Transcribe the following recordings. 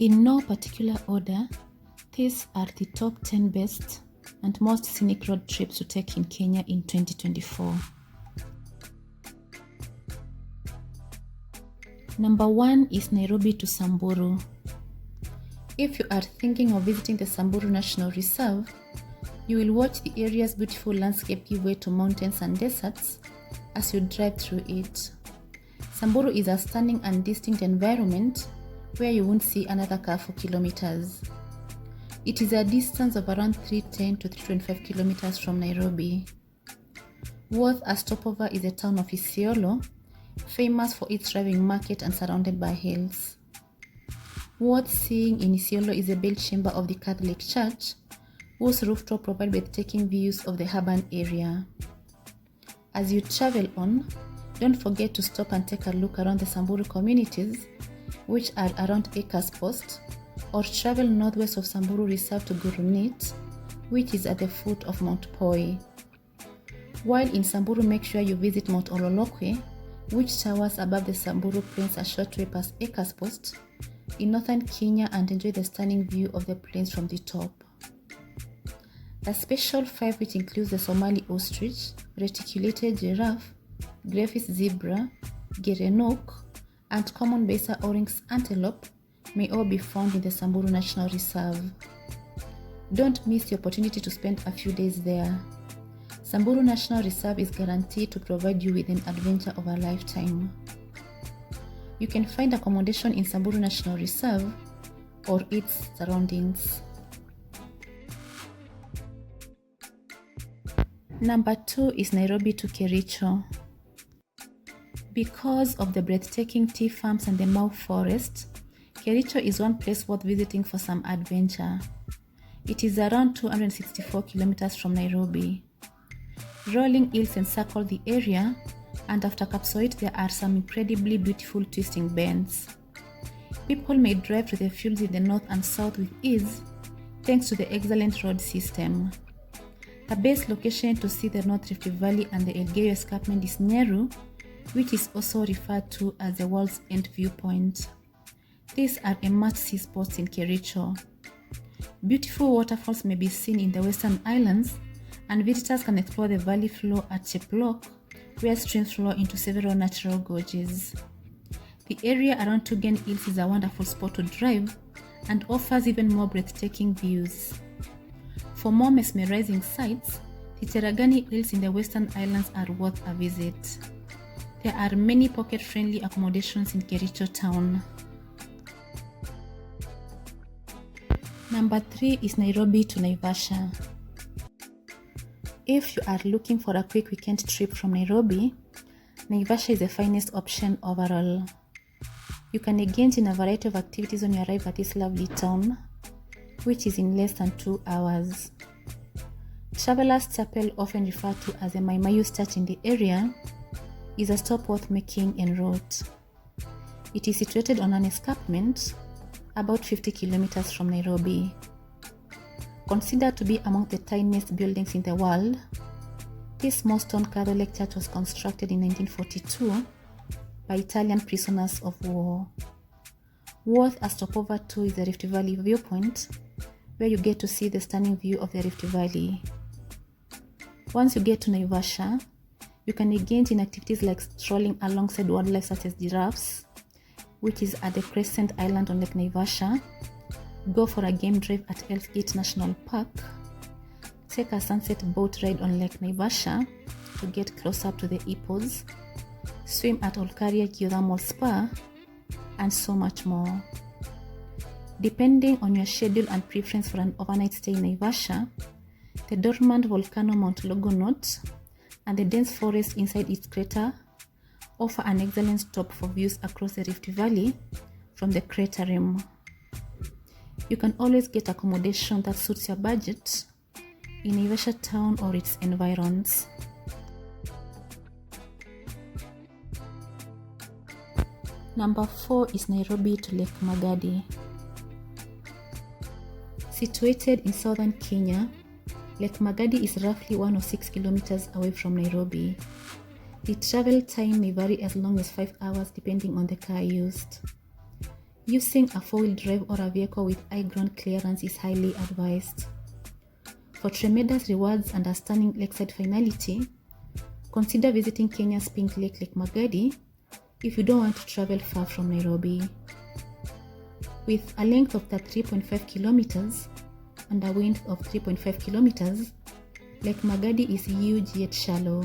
In no particular order, these are the top 10 best and most scenic road trips to take in Kenya in 2024. Number 1 is Nairobi to Samburu. If you are thinking of visiting the Samburu National Reserve, you will watch the area's beautiful landscape give way to mountains and deserts as you drive through it. Samburu is a stunning and distinct environment where you won't see another car for kilometers. It is a distance of around 310 to 325 kilometers from Nairobi. Worth a stopover is the town of Isiolo, famous for its thriving market and surrounded by hills. Worth seeing in Isiolo is the bell chamber of the Catholic Church, whose rooftop provide breathtaking views of the urban area. As you travel on, don't forget to stop and take a look around the Samburu communities, which are around Acres Post, or travel northwest of Samburu Reserve to Gurunit, which is at the foot of Mount Poi. While in Samburu, make sure you visit Mount Ololokwe, which towers above the Samburu Plains a short way past Acres Post in northern Kenya, and enjoy the stunning view of the plains from the top. The Special 5, which includes the Somali ostrich, reticulated giraffe, greyfish zebra, gerenuk, and common besa oryx antelope, may all be found in the Samburu National Reserve. Don't miss the opportunity to spend a few days there. Samburu National Reserve is guaranteed to provide you with an adventure of a lifetime. You can find accommodation in Samburu National Reserve or its surroundings. Number 2 is Nairobi to Kericho. Because of the breathtaking tea farms and the Mau forest, Kericho is one place worth visiting for some adventure. It is around 264 kilometers from Nairobi. Rolling hills encircle the area, and after Kapsoit there are some incredibly beautiful twisting bends. People may drive to the fields in the north and south with ease, thanks to the excellent road system. The best location to see the North Rift Valley and the Elgeyo Escarpment is Nyeri, which is also referred to as the world's end viewpoint. These are a must-see spots in Kericho. Beautiful waterfalls may be seen in the Western Islands, and visitors can explore the valley floor at Cheplok, where streams flow into several natural gorges. The area around Tugen Hills is a wonderful spot to drive and offers even more breathtaking views. For more mesmerizing sights, the Cherangani Hills in the Western Islands are worth a visit. There are many pocket-friendly accommodations in Kericho town. Number 3 is Nairobi to Naivasha. If you are looking for a quick weekend trip from Nairobi, Naivasha is the finest option overall. You can engage in a variety of activities when you arrive at this lovely town, which is in less than 2 hours. Travelers Chapel, often referred to as the Maimayus Church in the area, is a stop worth making en route. It is situated on an escarpment about 50 kilometers from Nairobi. Considered to be among the tiniest buildings in the world, this small stone Catholic church was constructed in 1942 by Italian prisoners of war. Worth a stopover too is the Rift Valley viewpoint, where you get to see the stunning view of the Rift Valley. Once you get to Naivasha, you can engage in activities like strolling alongside wildlife such as giraffes, which is at the Crescent Island on Lake Naivasha, go for a game drive at Hell's Gate National Park, take a sunset boat ride on Lake Naivasha to get close up to the hippos, swim at Olkaria Geothermal Spa, and so much more. Depending on your schedule and preference for an overnight stay in Naivasha, the dormant volcano Mount Logonot and the dense forest inside its crater offer an excellent stop for views across the Rift Valley from the crater rim. You can always get accommodation that suits your budget in Naivasha town or its environs. Number 4 is Nairobi to Lake Magadi. Situated in southern Kenya, Lake Magadi is roughly 106 kilometers away from Nairobi. The travel time may vary as long as 5 hours depending on the car used. Using a 4-wheel drive or a vehicle with high ground clearance is highly advised. For tremendous rewards and a stunning lakeside finality, consider visiting Kenya's Pink Lake Magadi if you don't want to travel far from Nairobi. With a length of 3.5 kilometers and a width of 3.5 kilometers, Lake Magadi is huge yet shallow.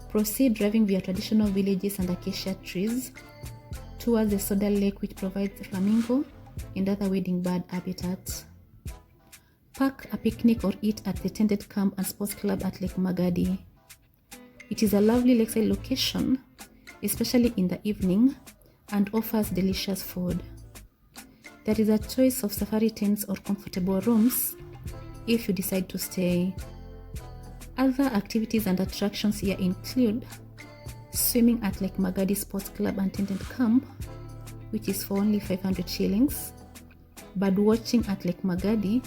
Proceed driving via traditional villages and acacia trees towards the Soda Lake, which provides flamingo and other wading bird habitats. Pack a picnic or eat at the tented camp and sports club at Lake Magadi. It is a lovely lakeside location, especially in the evening, and offers delicious food. There is a choice of safari tents or comfortable rooms if you decide to stay. Other activities and attractions here include swimming at Lake Magadi Sports Club and tented camp, which is for only 500 shillings, bird watching at Lake Magadi,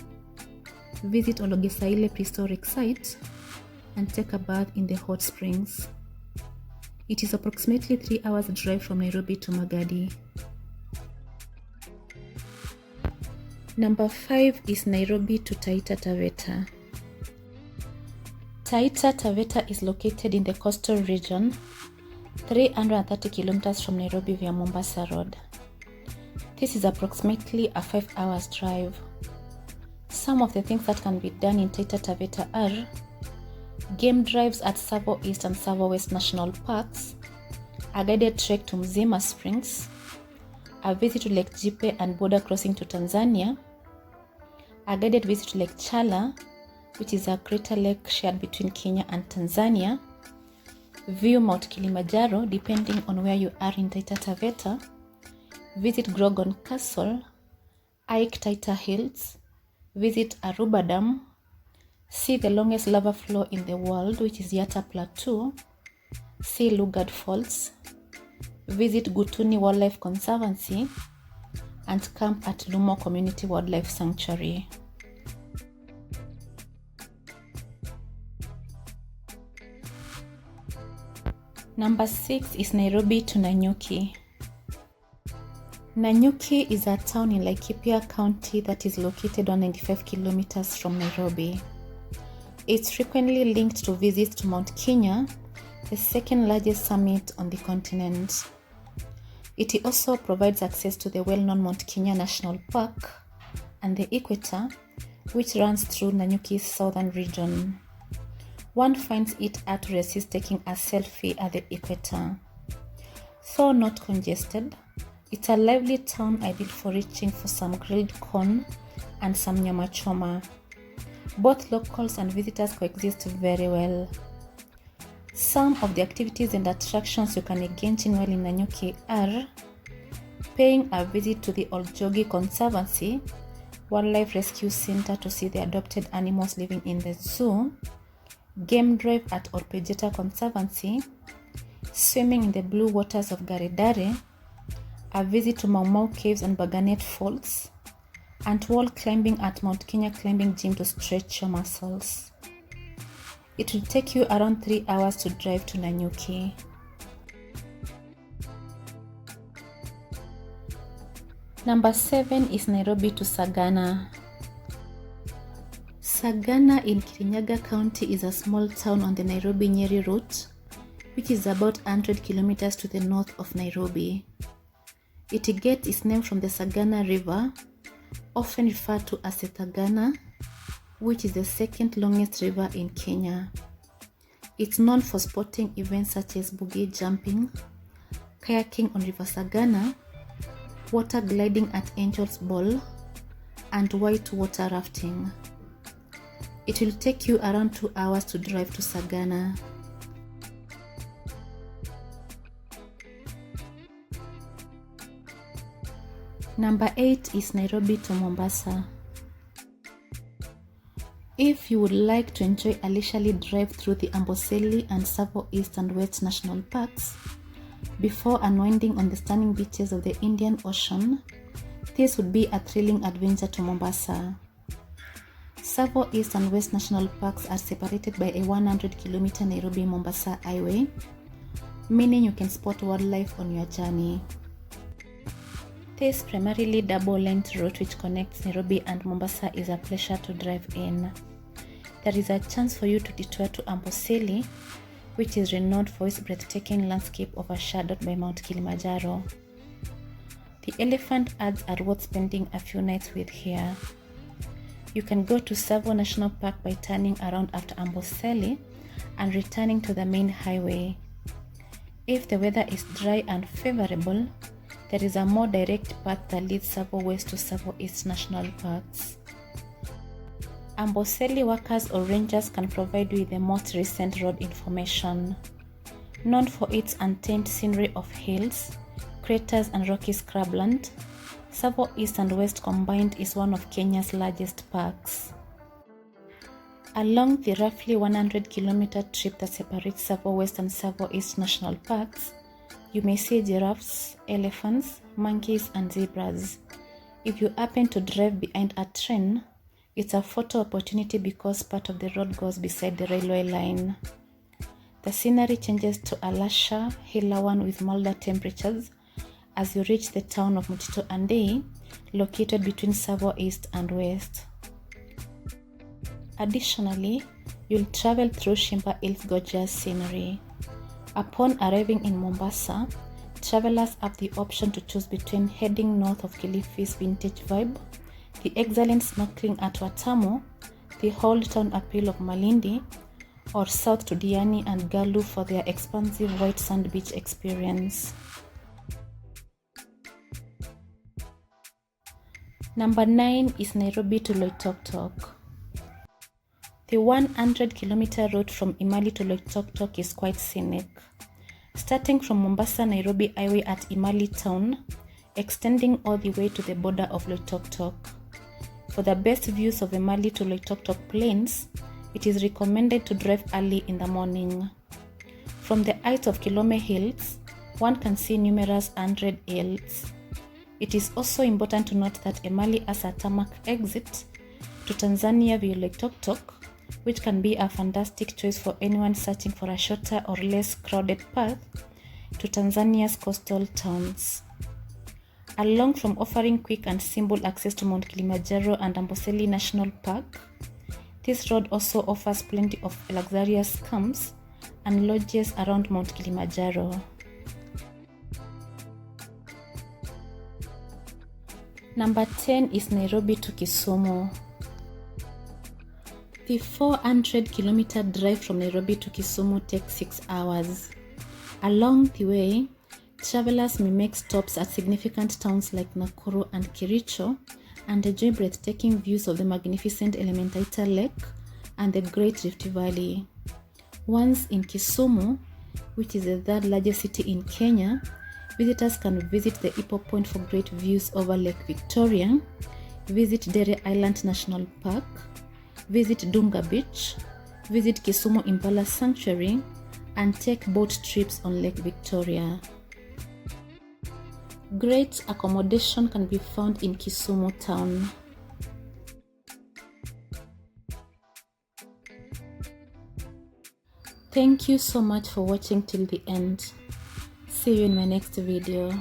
visit Ologesaile prehistoric site, and take a bath in the hot springs. It is approximately 3 hours drive from Nairobi to Magadi. Number 5 is Nairobi to Taita Taveta. Taita Taveta is located in the coastal region, 330 kilometers from Nairobi via Mombasa Road. This is approximately a 5 hours drive. Some of the things that can be done in Taita Taveta are game drives at Savo East and Savo West National Parks, a guided trek to Mzima Springs, a visit to Lake Jipe and border crossing to Tanzania, a guided visit to Lake Chala, which is a crater lake shared between Kenya and Tanzania, view Mount Kilimanjaro depending on where you are in Taita Taveta, visit Grogon Castle, hike Taita Hills, visit Aruba Dam, see the longest lava flow in the world, which is Yatta Plateau, see Lugard Falls, visit Gutuni Wildlife Conservancy, and camp at Lumo Community Wildlife Sanctuary. Number 6 is Nairobi to Nanyuki. Nanyuki is a town in Laikipia County that is located 195 kilometers from Nairobi. It's frequently linked to visits to Mount Kenya, the second largest summit on the continent. It also provides access to the well-known Mount Kenya National Park and the equator, which runs through Nanyuki's southern region. One finds it hard to resist taking a selfie at the equator. Though not congested, it's a lively town ideal for reaching for some grilled corn and some nyama choma. Both locals and visitors coexist very well. Some of the activities and attractions you can engage in while in Nanyuki are paying a visit to the Oljogi Conservancy, Wildlife Rescue Center to see the adopted animals living in the zoo, game drive at Orpejeta Conservancy, swimming in the blue waters of Garidare, a visit to Mau Mau Caves and Baganet Falls, and wall climbing at Mount Kenya Climbing Gym to stretch your muscles. It will take you around 3 hours to drive to Nanyuki. Number 7 is Nairobi to Sagana. Sagana in Kirinyaga County is a small town on the Nairobi-Nyeri route, which is about 100 kilometers to the north of Nairobi. It gets its name from the Sagana River, often referred to as the Sagana, which is the second longest river in Kenya. It's known for sporting events such as boogie jumping, kayaking on River Sagana, water gliding at Angel's Ball, and white water rafting. It will take you around 2 hours to drive to Sagana. Number 8 is Nairobi to Mombasa. If you would like to enjoy a leisurely drive through the Amboseli and Savo East and West National Parks before unwinding on the stunning beaches of the Indian Ocean, this would be a thrilling adventure to Mombasa. Savo East and West National Parks are separated by a 100-kilometer Nairobi-Mombasa highway, meaning you can spot wildlife on your journey. This primarily double-length route which connects Nairobi and Mombasa is a pleasure to drive in. There is a chance for you to detour to Amboseli, which is renowned for its breathtaking landscape overshadowed by Mount Kilimanjaro. The elephant ads are worth spending a few nights with here. You can go to Tsavo National Park by turning around after Amboseli and returning to the main highway. If the weather is dry and favorable, there is a more direct path that leads Tsavo West to Tsavo East National Parks. Amboseli workers or rangers can provide you with the most recent road information. Known for its untamed scenery of hills, craters and rocky scrubland, Tsavo East and West combined is one of Kenya's largest parks. Along the roughly 100-kilometer trip that separates Tsavo West and Tsavo East National Parks, you may see giraffes, elephants, monkeys, and zebras. If you happen to drive behind a train, it's a photo opportunity because part of the road goes beside the railway line. The scenery changes to a lusher, hilly one with milder temperatures as you reach the town of Mutito Andei, located between Tsavo East and West. Additionally, you'll travel through Shimba Hill's gorgeous scenery. Upon arriving in Mombasa, travelers have the option to choose between heading north of Kilifi's vintage vibe, the excellent snorkeling at Watamu, the whole town appeal of Malindi, or south to Diani and Galu for their expansive white sand beach experience. Number 9 is Nairobi to Loitoktok. The 100-kilometer route from Imali to Loitoktok is quite scenic. Starting from Mombasa Nairobi Highway at Imali town, extending all the way to the border of Loitoktok. For the best views of Imali to Loitoktok plains, it is recommended to drive early in the morning. From the height of Kilome Hills, one can see numerous 100 hills. It is also important to note that Imali has a tarmac exit to Tanzania via Loitoktok, which can be a fantastic choice for anyone searching for a shorter or less crowded path to Tanzania's coastal towns. Along from offering quick and simple access to Mount Kilimanjaro and Amboseli National Park, this road also offers plenty of luxurious camps and lodges around Mount Kilimanjaro. Number 10 is Nairobi to Kisumu. The 400-kilometer drive from Nairobi to Kisumu takes 6 hours. Along the way, travelers may make stops at significant towns like Nakuru and Kericho and enjoy breathtaking views of the magnificent Elementaita Lake and the Great Rift Valley. Once in Kisumu, which is the third largest city in Kenya, visitors can visit the Hippo Point for great views over Lake Victoria, visit Dere Island National Park, visit Dunga Beach, visit Kisumu Impala Sanctuary, and take boat trips on Lake Victoria. Great accommodation can be found in Kisumu town. Thank you so much for watching till the end. See you in my next video.